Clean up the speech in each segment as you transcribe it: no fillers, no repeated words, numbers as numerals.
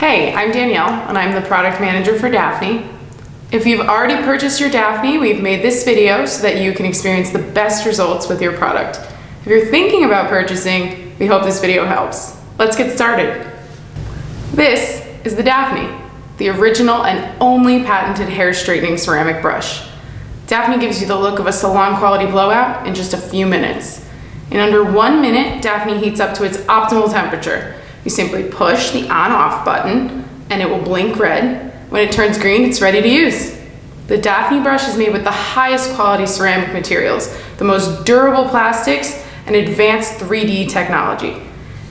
Hey, I'm Danielle, and I'm the product manager for DAFNI. If you've already purchased your DAFNI, we've made this video so that you can experience the best results with your product. If you're thinking about purchasing, we hope this video helps. Let's get started. This is the DAFNI, the original and only patented hair straightening ceramic brush. DAFNI gives you the look of a salon quality blowout in just a few minutes. In under 1 minute, DAFNI heats up to its optimal temperature. You simply push the on-off button and it will blink red. When it turns green, it's ready to use. The DAFNI brush is made with the highest quality ceramic materials, the most durable plastics, and advanced 3D technology.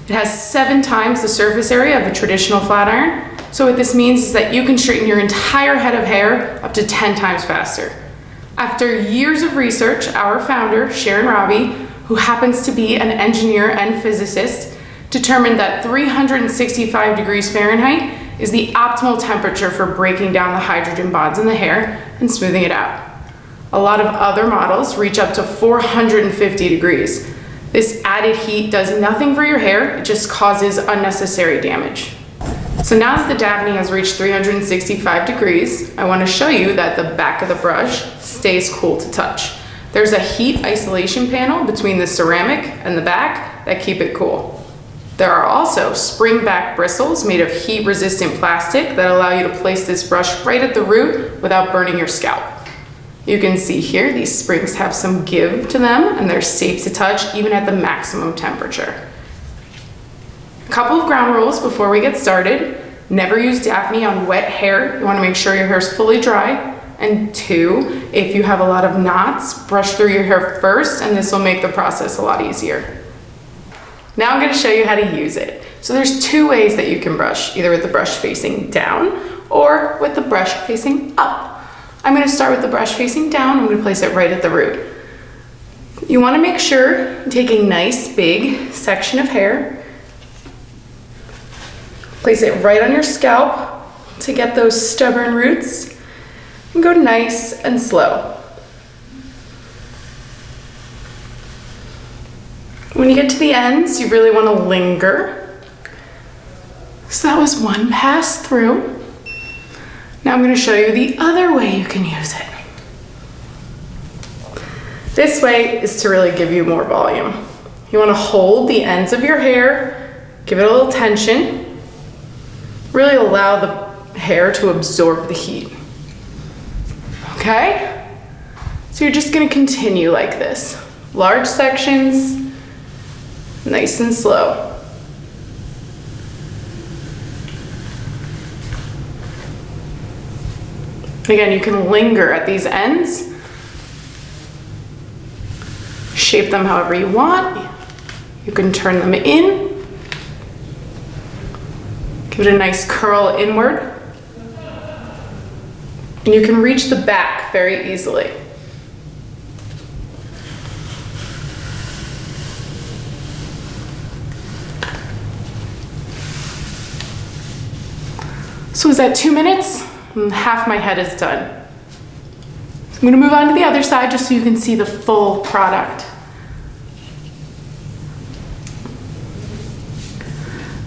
It has 7 times the surface area of a traditional flat iron. So what this means is that you can straighten your entire head of hair up to 10 times faster. After years of research, our founder, Sharon Robbie, who happens to be an engineer and physicist, determined that 365 degrees Fahrenheit is the optimal temperature for breaking down the hydrogen bonds in the hair and smoothing it out. A lot of other models reach up to 450 degrees. This added heat does nothing for your hair, it just causes unnecessary damage. So now that the DAFNI has reached 365 degrees, I want to show you that the back of the brush stays cool to touch. There's a heat isolation panel between the ceramic and the back that keep it cool. There are also spring back bristles made of heat resistant plastic that allow you to place this brush right at the root without burning your scalp. You can see here these springs have some give to them and they're safe to touch even at the maximum temperature. A couple of ground rules before we get started. Never use DAFNI on wet hair. You want to make sure your hair is fully dry. And 2, if you have a lot of knots, brush through your hair first and this will make the process a lot easier. Now I'm going to show you how to use it. So there's 2 ways that you can brush, either with the brush facing down or with the brush facing up. I'm going to start with the brush facing down. I'm going to place it right at the root. You want to make sure you take a nice big section of hair, place it right on your scalp to get those stubborn roots, and go nice and slow. When you get to the ends, you really want to linger. So that was one pass through. Now I'm going to show you the other way you can use it. This way is to really give you more volume. You want to hold the ends of your hair, give it a little tension, really allow the hair to absorb the heat. Okay? So you're just going to continue like this. Large sections, nice and slow. Again, you can linger at these ends. Shape them however you want. You can turn them in. Give it a nice curl inward. And you can reach the back very easily. So is that 2 minutes? Half my head is done. So I'm going to move on to the other side just so you can see the full product.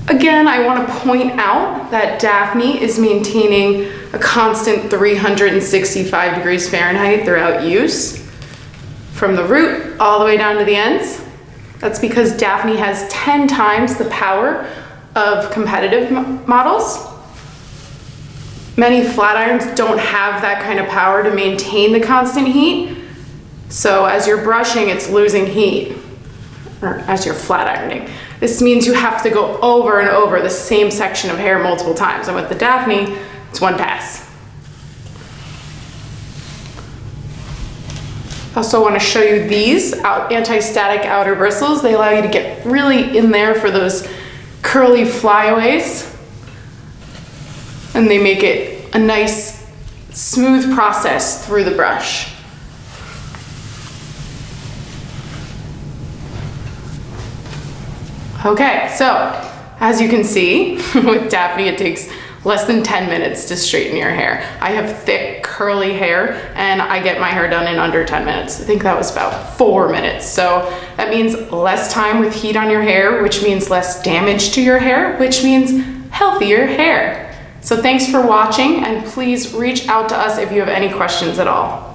Again, I want to point out that DAFNI is maintaining a constant 365 degrees Fahrenheit throughout use, from the root all the way down to the ends. That's because DAFNI has 10 times the power of competitive models. Many flat irons don't have that kind of power to maintain the constant heat. So as you're brushing, it's losing heat, or as you're flat ironing. This means you have to go over and over the same section of hair multiple times. And with the DAFNI, it's one pass. I also want to show you these anti-static outer bristles. They allow you to get really in there for those curly flyaways. And they make it a nice, smooth process through the brush. Okay, so as you can see, with DAFNI, it takes less than 10 minutes to straighten your hair. I have thick, curly hair, and I get my hair done in under 10 minutes. I think that was about 4 minutes. So that means less time with heat on your hair, which means less damage to your hair, which means healthier hair. So thanks for watching, and please reach out to us if you have any questions at all.